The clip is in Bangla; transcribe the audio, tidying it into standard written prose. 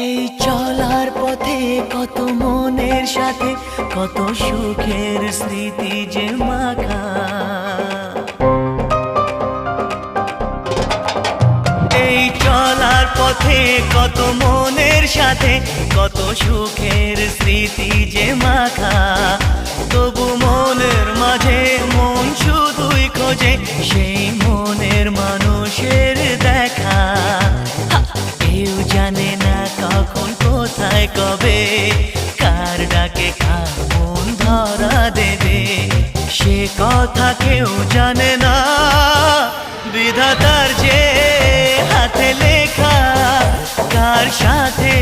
এই চলার পথে কত মনের সাথে কত সুখের স্মৃতি যে মাখা। এই চলার পথে কত মনের সাথে কত সুখের স্মৃতি যে মাখা। তবু মনের মাঝে মন শুধুই খোঁজে সেই মনের মানুষের দেখা। কেউ জানে না কখন কোথায় কবে কার ডাকে কার মন ধরা দেবে, সে কথা কেউ জানে না। বিধাতার যে হাতে লেখা কার সাথে